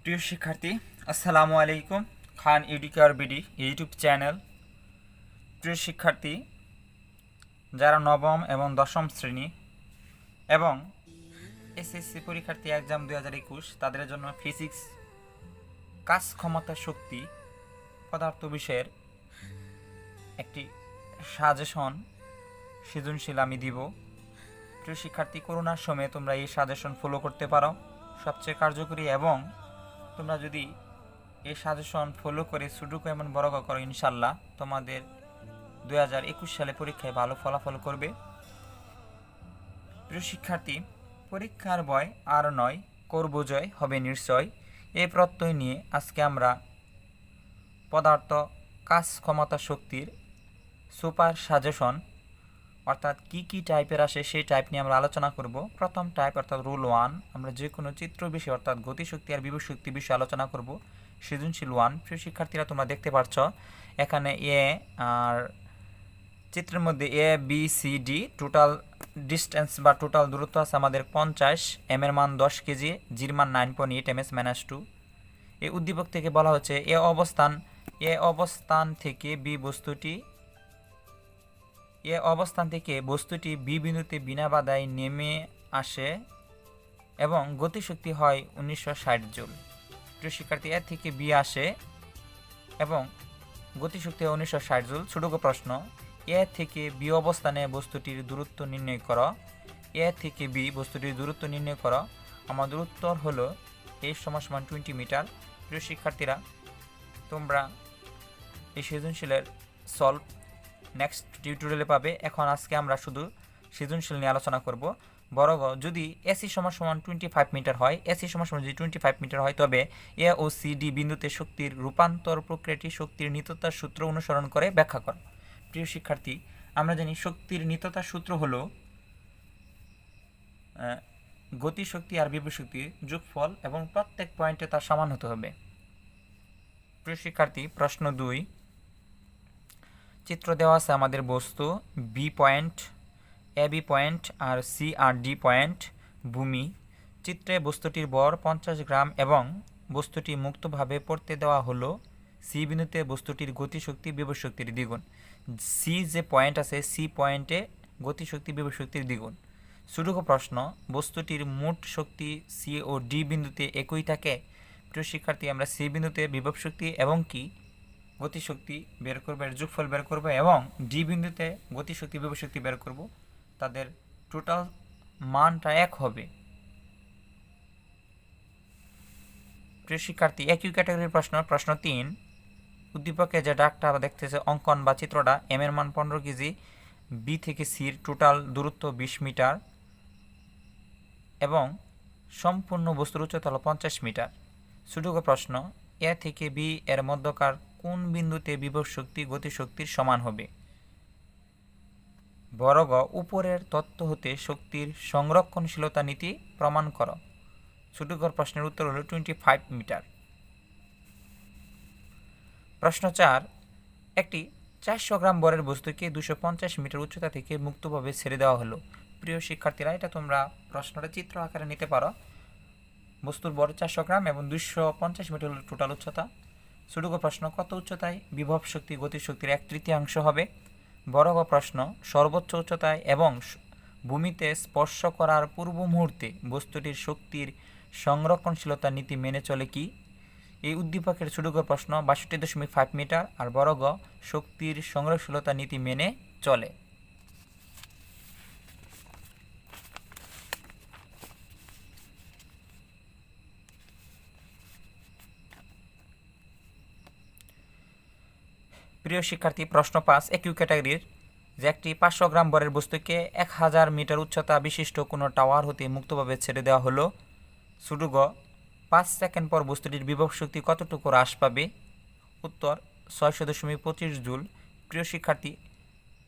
প্রিয় শিক্ষার্থী, আসসালামু আলাইকুম। খান এডুকেয়ার বিডি ইউটিউব চ্যানেল। প্রিয় শিক্ষার্থী, যারা নবম এবং দশম শ্রেণী এবং এসএসসি পরীক্ষার্থী এক্সাম 2021 তাদের জন্য ফিজিক্স কাজ ক্ষমতা শক্তি পদার্থ বিষয়ের একটি সাজেশন সৃজনশীল আমি দিব। প্রিয় শিক্ষার্থী, করোনার সময়ে তোমরা এই সাজেশন ফলো করতে পারো, সবচেয়ে কার্যকরী। এবং তোমরা যদি এই সাজেশন ফলো করে সুডুকু এমন বড় করো, ইনশাল্লাহ তোমাদের 2021 সালে পরীক্ষায় ভালো ফলাফল করবে। প্রিয় শিক্ষার্থী, পরীক্ষার ভয় আর নয়, করব জয়, হবে নিশ্চয়, এই প্রত্যয় নিয়ে আজকে আমরা পদার্থ কাজ ক্ষমতা শক্তির সুপার সাজেশন অর্থাৎ কি কি টাইপের আসে সেই টাইপ নিয়ে আমরা আলোচনা করব। প্রথম টাইপ অর্থাৎ রুল 1, আমরা যে কোনো চিত্র বিষয় অর্থাৎ গতিশক্তি আর বিভব শক্তি বিষয়ে আলোচনা করব। সৃজনশীল 1। প্রিয় শিক্ষার্থীরা, তোমরা দেখতে পাচ্ছ এখানে এ আর চিত্রের মধ্যে A B C D total distance বা টোটাল দূরত্ব আছে আমাদের 50, এম এর মান 10 কেজি, জির মান 9.8 ms-2। এই উদ্দীপক থেকে বলা হচ্ছে এ অবস্থান থেকে বস্তুটি বি বিন্দুতে বিনা বাধায় নেমে আসে এবং গতিশক্তি হয় 1960 জুল। প্রিয় শিক্ষার্থী, এ থেকে বি আসে এবং গতিশক্তি হয় 1960 জুল। ছোটক প্রশ্ন, এ থেকে বি অবস্থানে বস্তুটির দূরত্ব নির্ণয় করো। এ থেকে বি বস্তুটির দূরত্ব নির্ণয় করো। আমাদের উত্তর হলো a = 20 মিটার। প্রিয় শিক্ষার্থীরা, তোমরা এই সৃজনশীলের সলভ নেক্সট টিউটোরিয়ালে পাবে। এখন আজকে আমরা শুধু সৃজনশীল নিয়ে আলোচনা করব। বর্গ যদি এসি = 25 মিটার হয়, এসি = যদি 25 মিটার হয়, তবে এ ও সি ডি বিন্দুতে শক্তির রূপান্তর প্রক্রিয়াটি শক্তির নিত্যতার সূত্র অনুসরণ করে ব্যাখ্যা করো। প্রিয় শিক্ষার্থী, আমরা জানি শক্তির নিত্যতার সূত্র হলো গতিশক্তি আর বিভব শক্তির যোগফল এবং প্রত্যেক পয়েন্টে তার সমান হতে হবে। প্রিয় শিক্ষার্থী, প্রশ্ন 2, চিত্র দেওয়া আছে আমাদের বস্তু B point, A B point R C R D point ভূমি। চিত্রে বস্তুটির ভর 50 গ্রাম এবং বস্তুটি মুক্তভাবে পড়তে দেওয়া হলো সি বিন্দুতে বস্তুটির গতিশক্তি বিভব শক্তির দ্বিগুণ। সি যে পয়েন্ট আছে, সি পয়েন্টে গতিশক্তি বিভব শক্তির দ্বিগুণ। ছোটক প্রশ্ন, বস্তুটির মোট শক্তি সি ও ডি বিন্দুতে একই থাকে। প্রিয় শিক্ষার্থী, আমরা সি বিন্দুতে বিভব শক্তি এবং কি গতিশক্তি বের করব, এর যোগফল বের করব এবং ডি বিন্দুতে গতিশক্তি বিভব শক্তি বের করব, তাদের টোটাল মানটা এক হবে। প্রিয় শিক্ষার্থী, একই ক্যাটাগরির প্রশ্ন 3, উদ্দীপকে যে ডাকটা দেখতেছে অঙ্কন বা চিত্রটা, এম এর মান 15 কেজি, বি থেকে সির টোটাল দূরত্ব 20 মিটার এবং সম্পূর্ণ বস্তুর উচ্চতা হলো 50 মিটার। ছোটক প্রশ্ন, এ থেকে বি এর মধ্যকার কোন বিন্দুতে বিভব শক্তি গতিশক্তির সমান হবে? বর্গ উপরের তত্ত্ব হতে শক্তির সংরক্ষণশীলতা নীতি প্রমাণ করো। ছোটক প্রশ্নের উত্তর হলো 25 মিটার। প্রশ্ন 4, একটি 400 গ্রাম বরের বস্তুকে 250 মিটার উচ্চতা থেকে মুক্তভাবে ছেড়ে দেওয়া হলো। প্রিয় শিক্ষার্থীরা, এটা তোমরা প্রশ্নটা চিত্র আকারে নিতে পারো। বস্তুর বর 400 গ্রাম এবং 250 মিটার হল টোটাল উচ্চতা। ছোটক প্রশ্ন, কত উচ্চতায় বিভব শক্তি গতিশক্তির 1/3 হবে? বর্গ প্রশ্ন, সর্বোচ্চ উচ্চতায় এবং ভূমিতে স্পর্শ করার পূর্ব মুহূর্তে বস্তুটির শক্তির সংরক্ষণশীলতা নীতি মেনে চলে কি? এই উদ্দীপকের ছোটক প্রশ্ন 62.5 মিটার আর বর্গ শক্তির সংরক্ষণশীলতা নীতি মেনে চলে। প্রিয় শিক্ষার্থী, প্রশ্ন 5, একই ক্যাটাগরির যে একটি 500 গ্রাম বরের বস্তুকে 1000 মিটার উচ্চতা বিশিষ্ট কোনো টাওয়ার হতে মুক্তভাবে ছেড়ে দেওয়া হলো। ছোটক 5 সেকেন্ড পর বস্তুটির বিভব শক্তি কতটুকু হ্রাস পাবে? উত্তর 600.25 জুল। প্রিয় শিক্ষার্থী,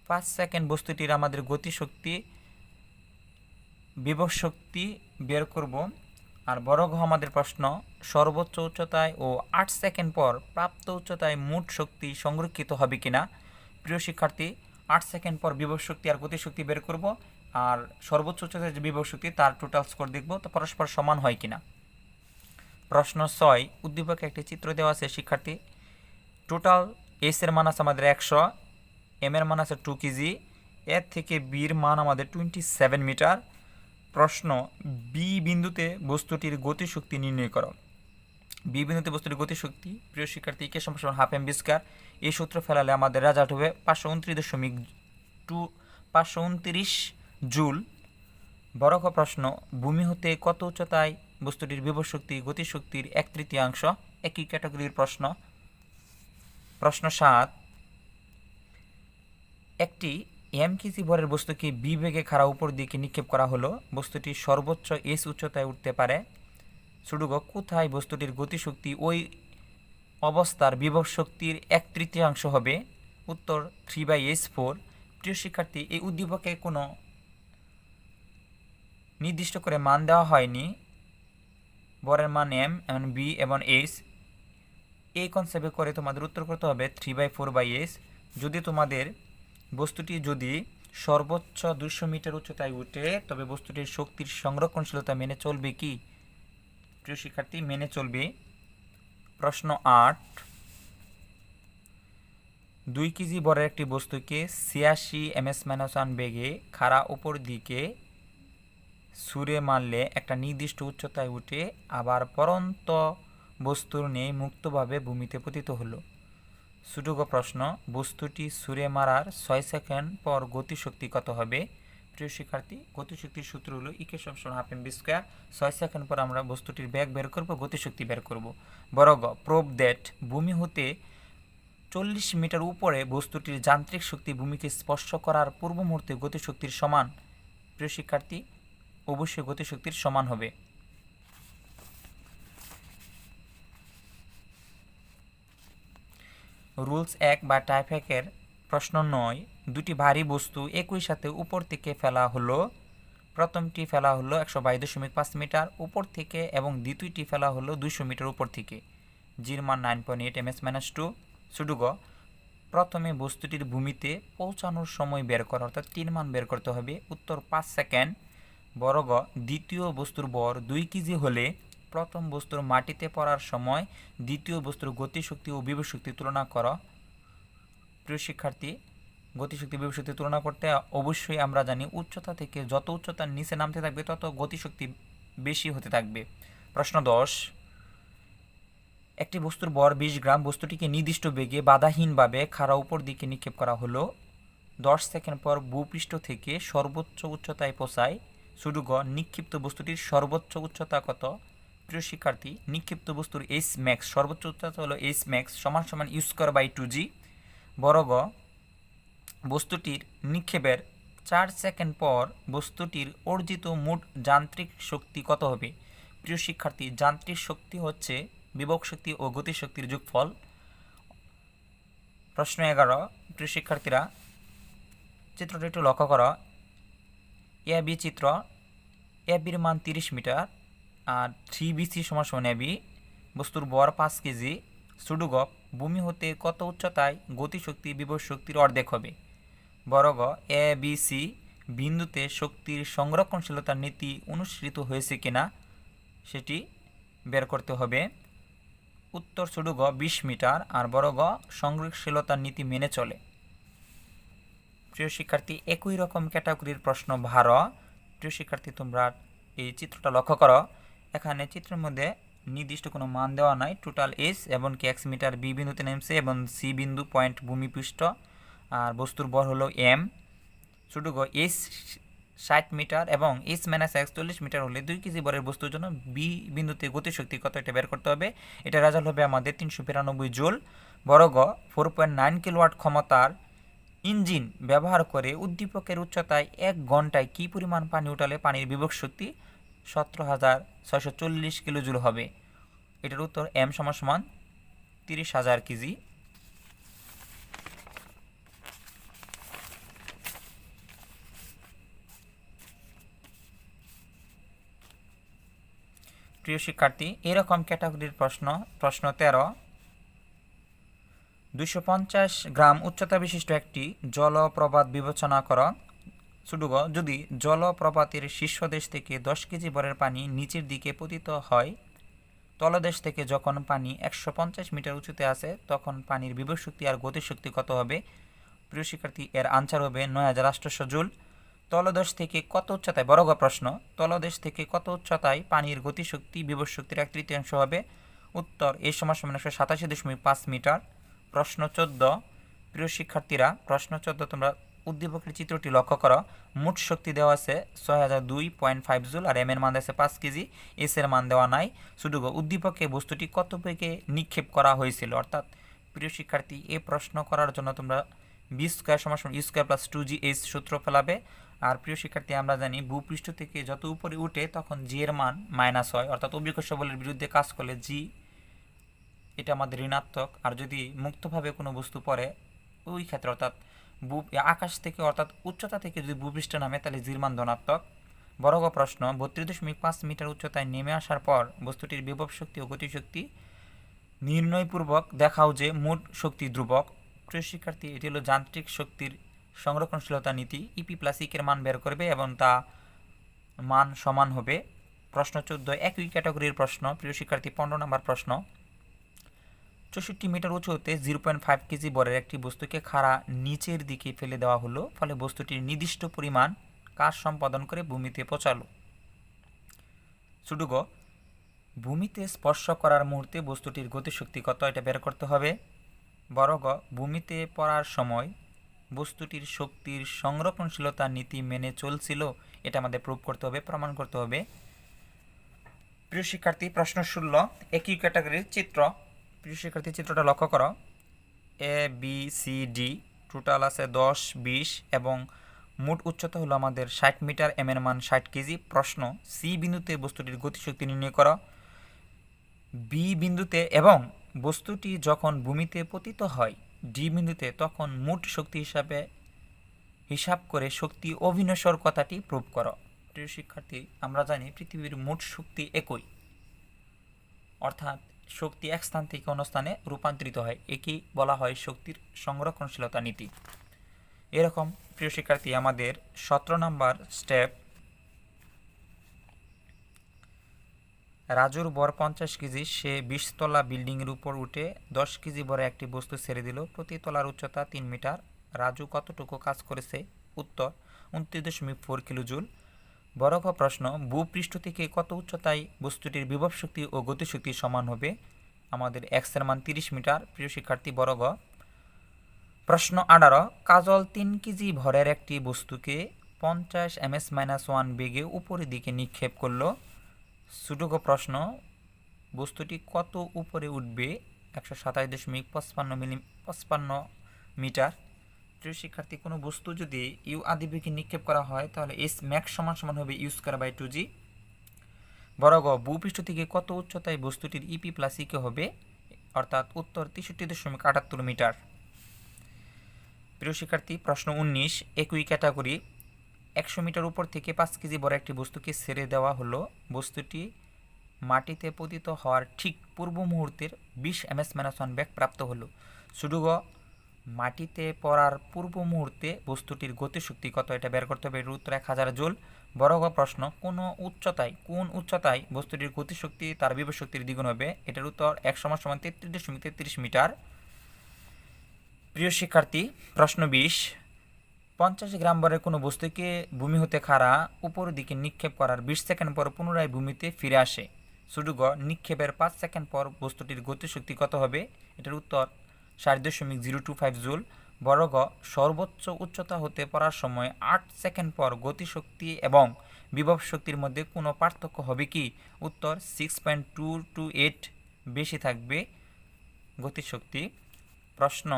5 সেকেন্ড বস্তুটির আমাদের গতিশক্তি বিভব শক্তি বের করব। আর বর্গ আমাদের প্রশ্ন, সর্বোচ্চ উচ্চতায় ও 8 সেকেন্ড পর প্রাপ্ত উচ্চতায় মোট শক্তি সংরক্ষিত হবে কিনা। প্রিয় শিক্ষার্থী, 8 সেকেন্ড পর বিভব শক্তি আর গতিশক্তি বের করব আর সর্বোচ্চ উচ্চতায় যে বিভব শক্তি তার টোটাল স্কোর দেখব, তো পরস্পর সমান হয় কিনা। প্রশ্ন 6 উদ্দীপকে একটি চিত্র দেওয়া আছে শিক্ষার্থী। টোটাল এস এর মান আছে আমাদের 100, এম এর মান আছে 2 কেজি, এর থেকে বির মান আমাদের 27 মিটার। প্রশ্ন বি বিন্দুতে বস্তুটির গতিশক্তি নির্ণয় করো। বি বিন্দুতে বস্তুটির গতিশক্তি প্রিয় শিক্ষার্থী কে সমান হাফ এম বি স্কয়ার। এই সূত্র ফেলালে আমাদের রেজাল্ট হবে 529 জুল। বড় ক প্রশ্ন ভূমি হতে কত উচ্চতায় বস্তুটির বিভব শক্তি গতিশক্তির 1/3 একই ক্যাটাগরির প্রশ্ন। প্রশ্ন 7 একটি এম কেজি ভরের বস্তুকে বি বেগে খাড়া উপর দিকে নিক্ষেপ করা হলো। বস্তুটি সর্বোচ্চ এস উচ্চতায় উঠতে পারে। ছোট গ কোথায় বস্তুটির গতিশক্তি ওই অবস্থার বিভব শক্তির 1/3 হবে? উত্তর 3/s4। প্রিয় শিক্ষার্থী এই উদ্দীপকে কোনো নির্দিষ্ট করে মান দেওয়া হয়নি। বরের মান এম এবং বি এবং এইচ, এই কনসেপ্টে করে তোমাদের উত্তর করতে হবে 3/4/s। যদি তোমাদের বস্তুটি যদি সর্বোচ্চ 200 মিটার উচ্চতায় উঠে তবে বস্তুটির শক্তির সংরক্ষণশীলতা মেনে চলবে কি? প্রিয় শিক্ষার্থী মেনে চলবে। প্রশ্ন 8 2 কেজি বরের একটি বস্তুকে 86 ms-1 বেগে খাড়া উপর দিকে ছুঁড়ে মারলে একটা নির্দিষ্ট উচ্চতায় উঠে আবার পরন্ত বস্তুর নেই মুক্তভাবে ভূমিতে পতিত হলো। ছোট প্রশ্ন বস্তুটি ছুঁড়ে মারার 6 সেকেন্ড পর গতিশক্তি কত হবে? প্রিয় শিক্ষার্থী গতিশক্তির সূত্র হলো ইকে সমান half m v square. 6 second পর আমরা বস্তুটির বেগ বের করব, গতিশক্তি বের করব। বড় গ প্রুভ দ্যাট ভূমি হতে 40 মিটার উপরে বস্তুটির যান্ত্রিক শক্তি ভূমিকে স্পর্শ করার পূর্ব মুহূর্তে গতিশক্তির সমান। প্রিয় শিক্ষার্থী অবশ্যই গতিশক্তির সমান হবে। রুলস 1 বা টাইফেকের প্রশ্ন 9 দুটি ভারী বস্তু একই সাথে উপর থেকে ফেলা হলো। প্রথমটি ফেলা হলো 122.5 মিটার উপর থেকে এবং দ্বিতীয়টি ফেলা হলো 200 মিটার উপর থেকে। জির মান 9.8 ms-2। ছোট গ প্রথমে বস্তুটির ভূমিতে পৌঁছানোর সময় বের করা অর্থাৎ 3 মান বের করতে হবে। উত্তর 5 সেকেন্ড। বড় গ দ্বিতীয় বস্তুর ভর 2 কেজি হলে প্রথম বস্তুর মাটিতে পড়ার সময় দ্বিতীয় বস্তুর গতিশক্তি ও বিভব শক্তি তুলনা করো। প্রিয় শিক্ষার্থী গতিশক্তি বিভব শক্তি তুলনা করতে অবশ্যই আমরা জানি উচ্চতা থেকে যত উচ্চতার নিচে নামতে থাকবে তত গতিশক্তি বেশি হতে থাকবে। প্রশ্ন 10 একটি বস্তুর ভর 20 গ্রাম বস্তুটিকে নির্দিষ্ট বেগে বাধাহীনভাবে খাড়া উপর দিকে নিক্ষেপ করা হলো। 10 সেকেন্ড পর ভূপৃষ্ঠ থেকে সর্বোচ্চ উচ্চতায় পৌঁছায়। ছোট গ নিক্ষিপ্ত বস্তুটির সর্বোচ্চ উচ্চতা কত? প্রিয় শিক্ষার্থী নিক্ষিপ্ত বস্তুর এইচ ম্যাক্স সর্বোচ্চ উচ্চতা হলো এইচ ম্যাক্স সমান u²/2g। বড় গ বস্তুটির নিক্ষেপের 4 সেকেন্ড পর বস্তুটির অর্জিত মোট যান্ত্রিক শক্তি কত হবে? প্রিয় শিক্ষার্থী যান্ত্রিক শক্তি হচ্ছে বিভব শক্তি ও গতিশক্তির যোগফল। প্রশ্ন 11 প্রিয় শিক্ষার্থীরা চিত্রটি একটু লক্ষ্য করো। এ বি চিত্র, এ বির মান 30 মিটার আর 3bc = এবি। বস্তুর ভর 5 কেজি। ছোট গ ভূমি হতে কত উচ্চতায় গতিশক্তি বিভব শক্তির অর্ধেক হবে? বড় গ এ বি সি বিন্দুতে শক্তির সংরক্ষণশীলতার নীতি অনুসৃত হয়েছে কিনা সেটি বের করতে হবে। উত্তর ছোট গ 20 মিটার আর বড় গ সংরক্ষণশীলতার নীতি মেনে চলে। প্রিয় শিক্ষার্থী একই রকম ক্যাটাগরির প্রশ্ন 12। প্রিয় শিক্ষার্থী তোমরা এই চিত্রটা লক্ষ্য করো। এখানে চিত্রের মধ্যে নির্দিষ্ট কোনো মান দেওয়া নাই। টোটাল এস এবং কি x মিটার বি বিন্দুতে নেমছে এবং সি বিন্দু পয়েন্ট ভূমিপৃষ্ঠ আর বস্তুর ভর হলো এম। ছোট গ এস 60 মিটার এবং এস - 40 মিটার হলে 2 কেজি ভরের বস্তুর জন্য বি বিন্দুতে গতিশক্তি কত এটা বের করতে হবে। এটা রেজাল্ট হবে আমাদের 392 জুল। বড় গ 4.9 কিলোওয়াট ক্ষমতার ইঞ্জিন ব্যবহার করে উদ্দীপকের উচ্চতায় 1 ঘন্টায় কী পরিমাণ পানি উঠালে পানির বিভব শক্তি 17,640 কিলোজুল হবে? এটার উত্তর এম = 30,000 কেজি। প্রিয় শিক্ষার্থী এরকম ক্যাটাগরির প্রশ্ন 13 250 গ্রাম উচ্চতা বিশিষ্ট একটি জলপ্রপাত বিবেচনা করা। ছোট গ যদি জলপ্রপাতের শীর্ষদেশ থেকে 10 কেজি ভরের পানি নিচের দিকে পতিত হয় তলদেশ থেকে যখন পানি 150 মিটার উঁচুতে আসে তখন পানির বিভব শক্তি আর গতিশক্তি কত হবে? প্রিয় শিক্ষার্থী, এর আনসার হবে 9800 জুল। তলদেশ থেকে কত উচ্চতায়, বড় প্রশ্ন, তলদেশ থেকে কত উচ্চতায় পানির গতিশক্তি বিভব শক্তির 1/3 হবে? উত্তর এ সমান 187.5 মিটার। প্রশ্ন 14, প্রিয় শিক্ষার্থীরা, প্রশ্ন 14 তোমরা উদ্দীপকের চিত্রটি লক্ষ্য করো। মোট শক্তি দেওয়া আছে 6002.5 জুল আর এম এর মান আছে 5 কেজি, এস এর মান দেওয়া নাই। শুধু উদ্দীপকে বস্তুটি কত বেগে নিক্ষেপ করা হয়েছিল। অর্থাৎ প্রিয় শিক্ষার্থী, এই প্রশ্ন করার জন্য তোমরা বি স্কোয়ার সমান ইউ স্কোয়ার প্লাস 2gh সূত্র ফেলাবে। আর প্রিয় শিক্ষার্থী, আমরা জানি ভূপৃষ্ঠ থেকে যত উপরে উঠে তখন জি এর মান মাইনাস হয়, অর্থাৎ অভিকর্ষ বলের বিরুদ্ধে কাজ করলে জি এটা আমাদের ঋণাত্মক। আর যদি মুক্তভাবে কোনো বস্তু পড়ে ওই ক্ষেত্রে, অর্থাৎ আকাশ থেকে অর্থাৎ উচ্চতা থেকে যদি ভূপৃষ্ঠে নামে তাহলে জির মান ধনাত্মক। বড় প্রশ্ন, 32.5 মিটার উচ্চতায় নেমে আসার পর বস্তুটির বিভব শক্তি ও গতিশক্তি নির্ণয়পূর্বক দেখাও যে মোট শক্তি ধ্রুবক। প্রিয় শিক্ষার্থী, এটি হলো যান্ত্রিক শক্তির সংরক্ষণশীলতা নীতি। ইপি প্লাস ইকের মান বের করবে এবং তা মান সমান হবে। প্রশ্ন 14, একই ক্যাটাগরির প্রশ্ন। প্রিয় শিক্ষার্থী, 15 নম্বর প্রশ্ন। 64 মিটার উঁচুতে 0.5 কেজি বরের একটি বস্তুকে খাড়া নিচের দিকে ফেলে দেওয়া হলো, ফলে বস্তুটির নির্দিষ্ট পরিমাণ কাজ সম্পাদন করে ভূমিতে পৌঁছালো। সুডুগ, ভূমিতে স্পর্শ করার মুহূর্তে বস্তুটির গতিশক্তি কত, এটা বের করতে হবে। বর্গ, ভূমিতে পড়ার সময় বস্তুটির শক্তির সংরক্ষণশীলতা নীতি মেনে চলছিল, এটা আমাদের প্রুভ করতে হবে, প্রমাণ করতে হবে। প্রিয় শিক্ষার্থী, প্রশ্ন 16, একই ক্যাটাগরির চিত্র। প্রিয় শিক্ষার্থী, চিত্রটা লক্ষ্য করো। এ বি সি ডি টোটাল আছে 10, 20 এবং মোট উচ্চতা হলো আমাদের 60 মিটার, এম এর মান 60 কেজি। প্রশ্ন, সি বিন্দুতে বস্তুটির গতিশক্তি নির্ণয় করো। বি বিন্দুতে এবং বস্তুটি যখন ভূমিতে পতিত হয় ডি বিন্দুতে তখন মোট শক্তি হিসাব করে শক্তি অভিনশ্বর কথাটি প্রুভ করো। প্রিয় শিক্ষার্থী, আমরা জানি পৃথিবীর মোট শক্তি একই, অর্থাৎ শক্তি এক স্থান থেকে অন্য স্থানে রূপান্তরিত হয়, একেই বলা হয় শক্তির সংরক্ষণশীলতা নীতি। এরকম প্রিয় শিক্ষার্থী, আমাদের 17 নম্বর স্টেপ। রাজুর বর 50 কেজি, সে 20 তলা বিল্ডিংয়ের উপর উঠে 10 কেজি বড় একটি বস্তু ছেড়ে দিল, প্রতি তলার উচ্চতা 3 মিটার। রাজু কতটুকু কাজ করেছে? উত্তর 29.4 কিলো জুল। বড় প্রশ্ন, ভূপৃষ্ঠ থেকে কত উচ্চতায় বস্তুটির বিভব শক্তি ও গতিশক্তি সমান হবে? আমাদের এক্স এর মান 30 মিটার। প্রিয় শিক্ষার্থী, বড় প্রশ্ন 18, কাজল 3 কেজি ভরের একটি বস্তুকে 50 ms-1 বেগে উপরের দিকে নিক্ষেপ করলো। সুডুক প্রশ্ন, বস্তুটি কত উপরে উঠবে? 127.55 মিটার। প্রিয় শিক্ষার্থী, কোনো বস্তু যদি ইউ আদি বেগে নিক্ষেপ করা হয় তাহলে এস ম্যাক্স সমান হবে ইউ স্কয়ার বাই 2g। বড় ভূপৃষ্ঠ থেকে কত উচ্চতায় বস্তুটির ইপি প্লাস ইকে হবে? অর্থাৎ উত্তর 63.78 মিটার। প্রিয় শিক্ষার্থী, প্রশ্ন 19, একই ক্যাটাগরি। 100 মিটার উপর থেকে 5 কেজি বড় একটি বস্তুকে ছেড়ে দেওয়া হলো, বস্তুটি মাটিতে পতিত হওয়ার ঠিক পূর্ব মুহূর্তের 20 ms-1 বেগ প্রাপ্ত হলো। সুডুগ, মাটিতে পড়ার পূর্ব মুহূর্তে বস্তুটির গতিশক্তি কত, এটা বের করতে হবে। এর উত্তর 1000 জুল। বড় প্রশ্ন, কোন উচ্চতায় বস্তুটির গতিশক্তি তার বিভব শক্তির দ্বিগুণ হবে? এটার উত্তর 1 = 33.33 মিটার। প্রিয় শিক্ষার্থী, প্রশ্ন 20, 50 গ্রাম ভরের কোনো বস্তুকে ভূমি হতে খাড়া উপরের দিকে নিক্ষেপ করার 20 সেকেন্ড পর পুনরায় ভূমিতে ফিরে আসে। সুডুগ, নিক্ষেপের 5 সেকেন্ড পর বস্তুটির গতিশক্তি কত হবে? এটার উত্তর 4.025 জুল। বড় সর্বোচ্চ উচ্চতা হতে পড়ার সময় 8 সেকেন্ড পর গতিশক্তি এবং বিভব শক্তির মধ্যে কোনো পার্থক্য হবে কি? উত্তর 6.228 বেশি থাকবে গতিশক্তি। প্রশ্ন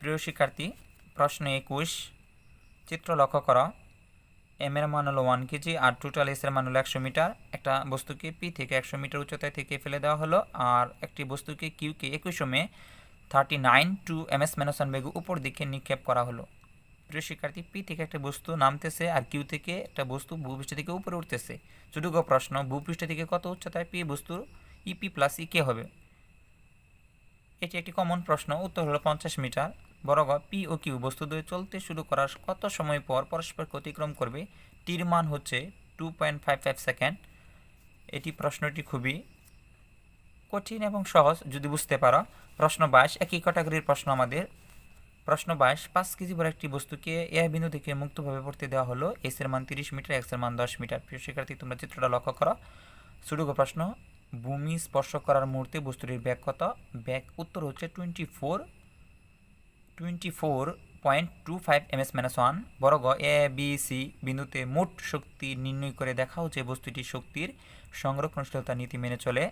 প্রিয় শিক্ষার্থী, প্রশ্ন 21, চিত্র লক্ষ্য করো। এম এর মান হলো 1 কেজি আর টোটাল এস এর মান হলো 100 মিটার। একটা বস্তুকে পি থেকে 100 মিটার উচ্চতায় থেকে ফেলে দেওয়া হলো আর একটি বস্তুকে কিউকে একই সময়ে 39 ms-1 বেগে উপর দিকে নিক্ষেপ করা হলো। প্রিয় শিক্ষার্থী, পি থেকে একটা বস্তু নামতেছে আর কিউ থেকে একটা বস্তু ভূপৃষ্ঠ থেকে উপরে উঠতেছে। চতুর্থ প্রশ্ন, ভূপৃষ্ঠ থেকে কত উচ্চতায় পি বস্তুর ইপি প্লাস ইকে হবে? এটি একটি কমন প্রশ্ন, উত্তর হলো 50 মিটার। বড় গ পি ও কিউ বস্তুদ্বয় চলতে শুরু করার কত সময় পর পরস্পরকে অতিক্রম করবে? টির মান হচ্ছে 2.55 সেকেন্ড। এটি প্রশ্নটি খুবই কঠিন এবং সহজ যদি বুঝতে পারো। প্রশ্ন 22 একই ক্যাটাগরির প্রশ্ন আমাদের। প্রশ্ন 22 5 কেজি ভর একটি বস্তুকে এ বিন্দু থেকে মুক্তভাবে পড়তে দেওয়া হলো। এস এর মান 30 মিটার, এক্স এর মান 10 মিটার। প্রিয় শিক্ষার্থী, তোমরা চিত্রটা লক্ষ্য করো। সুডুকো প্রশ্ন, ভূমি স্পর্শ করার মুহূর্তে বস্তুটির ব্যাগ কত? ব্যাগ উত্তর হচ্ছে 24.25 ms-1। বর্গ এ বি সি বিন্দুতে মোট শক্তি নির্ণয় করে দেখাও যে বস্তুটি শক্তির সংরক্ষণশীলতা নীতি মেনে চলে।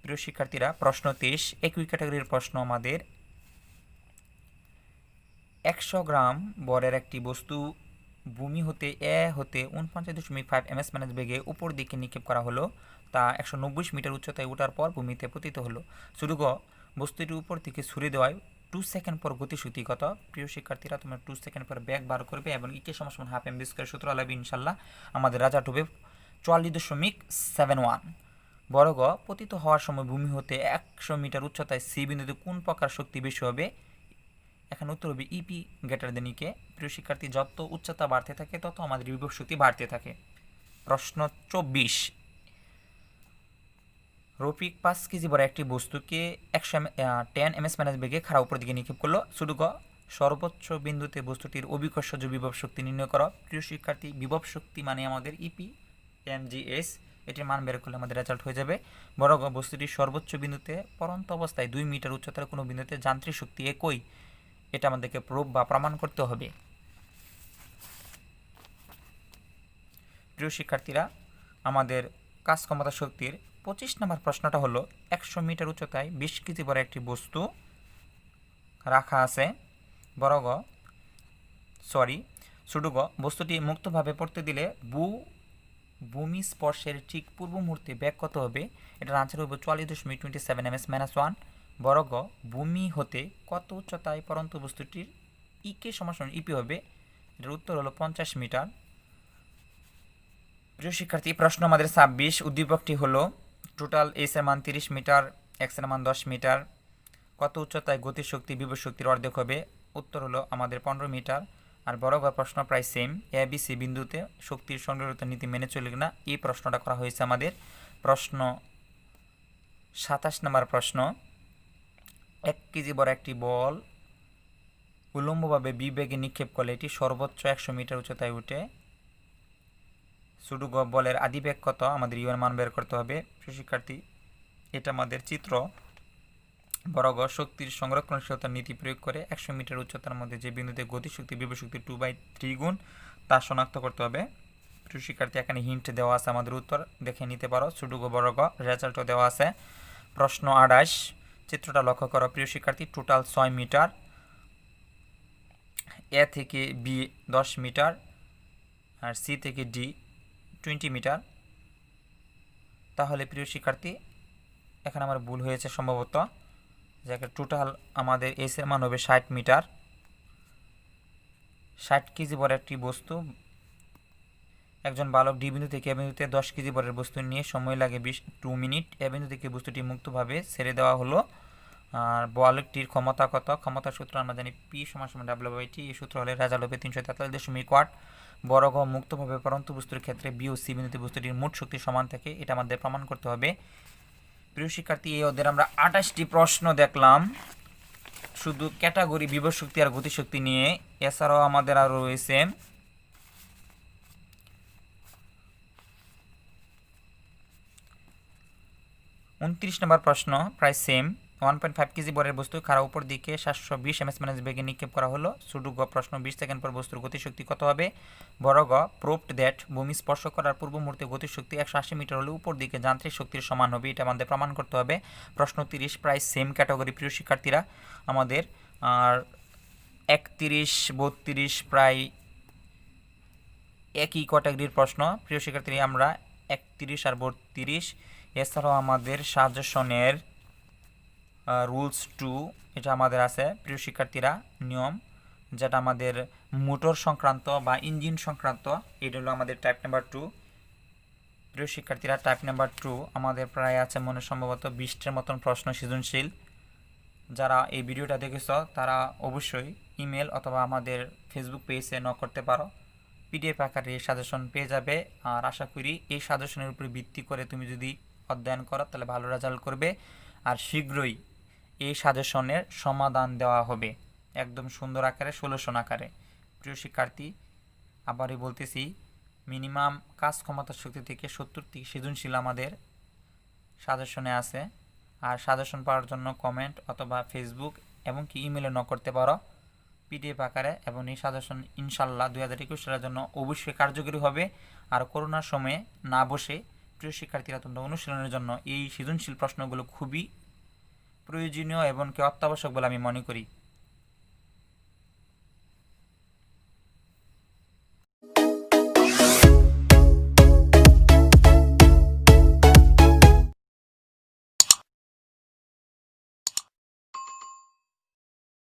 প্রিয় শিক্ষার্থীরা, প্রশ্ন 23 একই ক্যাটাগরির প্রশ্ন আমাদের। 100 গ্রাম বরের একটি বস্তু ভূমি হতে এ হতে 49.5 ms বেগে উপর দিকে নিক্ষেপ করা হলো। তা 190 মিটার উচ্চতায় ওঠার পর ভূমিতে পতিত হলো। শুধু বস্তুটি উপর থেকে ছুড়ে দেওয়ায় 2 সেকেন্ড পর গতিশক্তি কত? প্রিয় শিক্ষার্থীরা, তোমরা 2 সেকেন্ড পর ব্যাগ বার করবে এবং ইকে সমান হাফ এম বি স্কয়ার সূত্র লাগবে ইনশাল্লাহ। আমাদের রেজাল্ট হবে 44.71। বর্গ পতিত হওয়ার সময় ভূমি হতে 100 মিটার উচ্চতায় সি বিন্দুতে কোন প্রকার শক্তি বেশি হবে? এখানে উত্তর হবে ইপি গ্রেটার দেন ইকে। প্রিয় শিক্ষার্থী, যত উচ্চতা বাড়তে থাকে তত আমাদের বিভব শক্তি বাড়তে থাকে। প্রশ্ন 24 রফিক 5 কেজি বড় একটি বস্তুকে 10 ms বেগে খাড়া উপর দিকে নিক্ষেপ করলো। শুধু সর্বোচ্চ বিন্দুতে বস্তুটির অভিকর্ষজ বিভব শক্তি নির্ণয় করো। প্রিয় শিক্ষার্থী, বিভব শক্তি মানে আমাদের ইপি এমজিএস, এটির মান বের করলে আমাদের রেজাল্ট হয়ে যাবে। বড় বস্তুটির সর্বোচ্চ বিন্দুতে পরন্ত অবস্থায় 2 মিটার উচ্চতার কোনো বিন্দুতে যান্ত্রিক শক্তি একই, এটা আমাদেরকে প্রুফ বা প্রমাণ করতে হবে। প্রিয় শিক্ষার্থীরা, আমাদের কাজ ক্ষমতা শক্তির 25 নম্বর প্রশ্নটা হলো 100 মিটার উচ্চতায় 20 কেজি বড় একটি বস্তু রাখা আছে। ছোট গ বস্তুটি মুক্তভাবে পড়তে দিলে ভূমি স্পর্শের ঠিক পূর্ব মুহূর্তে ব্যাগ কত হবে? এটার আনসার হবে 44.27 ms-1। বড় গ ভূমি হতে কত উচ্চতায় পরন্ত বস্তুটির ইকে সমান ইপি হবে? এটার উত্তর হলো 50 মিটার। প্রিয় শিক্ষার্থী, প্রশ্ন আমাদের 26 উদ্দীপকটি হলো টোটাল এস এর মান 30 মিটার, এক্স এর মান 10 মিটার। কত উচ্চতায় গতিশক্তি বিভব শক্তির অর্ধেক হবে? উত্তর হলো আমাদের 15 মিটার। আর বড় প্রশ্ন প্রায় সেম, এ বি সি বিন্দুতে শক্তির সংরক্ষিত নীতি মেনে চলে কিনা এই প্রশ্নটা করা হয়েছে আমাদের। প্রশ্ন 27 নম্বর প্রশ্ন, 1 কেজি বড় একটি বল উলম্বভাবে বিবেগে নিক্ষেপ করলে এটি সর্বোচ্চ 100 মিটার উচ্চতায় উঠে। সুডু বলের আদিবেগ কত? আমাদের ইউ এর মান বের করতে হবে। শিক্ষার্থী, এটা আমাদের চিত্র। বড় শক্তির সংরক্ষণশীলতার নীতি প্রয়োগ করে 100 মিটার উচ্চতার মধ্যে যে বিন্দুতে গতিশক্তি বিভব শক্তি 2/3 গুণ তা শনাক্ত করতে হবে। প্রিয় শিক্ষার্থী, এখানে হিন্ট দেওয়া আছে, আমাদের উত্তর দেখে নিতে পারো। ছোট বড় রেজাল্টও দেওয়া আছে। প্রশ্ন 28 চিত্রটা লক্ষ্য করো। প্রিয় শিক্ষার্থী, টোটাল 6 মিটার, এ থেকে বি 10 মিটার আর সি থেকে ডি 20 মিটার। তাহলে প্রিয় শিক্ষার্থী, এখানে আমার ভুল হয়েছে সম্ভবত, যে টোটাল আমাদের এস এর মান হবে 60 মিটার। 60 কেজি বড় একটি বস্তু একজন বালক ডি বিন্দু থেকে এ বিন্দুতে 10 কেজি বড়ের বস্তু নিয়ে সময় লাগে 2 মিনিট। এ বিন্দু থেকে বস্তুটি মুক্তভাবে ছেড়ে দেওয়া হলো। আর বালকটির ক্ষমতা কত? ক্ষমতার সূত্র আমরা জানি পি = W/T। এই সূত্র হলে রেজাল্ট হবে 343.8 ওয়াট। বড় মুক্তভাবে পরন্ত বস্তুর ক্ষেত্রে বি ও সি বিন্দুতে বস্তুটির মোট শক্তি সমান থাকে, এটা আমাদের প্রমাণ করতে হবে। প্রিয় শিক্ষার্থী, এই ওদের আমরা 28টি প্রশ্ন দেখলাম শুধু ক্যাটাগরি বিভব শক্তি আর গতিশক্তি নিয়ে। এছাড়াও আমাদের আরও রয়েছে 29 নম্বর প্রশ্ন, প্রায় সেম। 1.5 কেজি বরের বস্তু খাড়া উপর দিকে 720 ms বেগে নিক্ষেপ করা হলো। ছোট গ প্রশ্ন, 20 সেকেন্ড পর বস্তুর গতিশক্তি কত হবে? বড় গ প্রুভড দ্যাট ভূমি স্পর্শ করার পূর্ব মুহূর্তে গতিশক্তি 180 মিটার হলে উপর দিকে যান্ত্রিক শক্তির সমান হবে, এটা আমাদের প্রমাণ করতে হবে। প্রশ্ন 30 প্রায় সেম ক্যাটাগরি। প্রিয় শিক্ষার্থীরা, আমাদের আর 31, 32 প্রায় একই ক্যাটাগরির প্রশ্ন। প্রিয় শিক্ষার্থী, আমরা 31 আর 32, এছাড়াও আমাদের সাজেশনের রুলস 2 এটা আমাদের আছে। প্রিয় শিক্ষার্থীরা, নিয়ম যেটা আমাদের মোটর সংক্রান্ত বা ইঞ্জিন সংক্রান্ত, এটা হলো আমাদের টাইপ নাম্বার 2। প্রিয় শিক্ষার্থীরা, টাইপ নাম্বার 2 আমাদের প্রায় আছে মনে সম্ভবত 20টার মতন প্রশ্ন সৃজনশীল। যারা এই ভিডিওটা দেখেছ তারা অবশ্যই ইমেল অথবা আমাদের ফেসবুক পেজে নক করতে পারো। পিডিএফ আকারে এই সাজেশন পেয়ে যাবে। আর আশা করি এই সাজেশনের উপরে ভিত্তি করে তুমি যদি অধ্যয়ন করো তাহলে ভালো রেজাল্ট করবে। আর শীঘ্রই এই সাজেশনের সমাধান দেওয়া হবে একদম সুন্দর আকারে, সলিউশন আকারে। প্রিয় শিক্ষার্থী, আবারই বলতেছি, মিনিমাম কাজ ক্ষমতা শক্তি থেকে 70টি সৃজনশীল আমাদের সাজেশনে আছে। আর সাজেশন পাওয়ার জন্য কমেন্ট অথবা ফেসবুক এবং কি ইমেলে নক করতে পারো পিডিএফ আকারে। এবং এই সাজেশন ইনশাল্লাহ 2021 সালের জন্য অবশ্যই কার্যকরী হবে। আর করোনার সময়ে না বসে প্রিয় শিক্ষার্থীরা তোমরা অনুশীলনের জন্য এই সৃজনশীল প্রশ্নগুলো খুবই প্রয়োজনীয় এবং কি অত্যাবশ্যক বলে আমি মনে করি।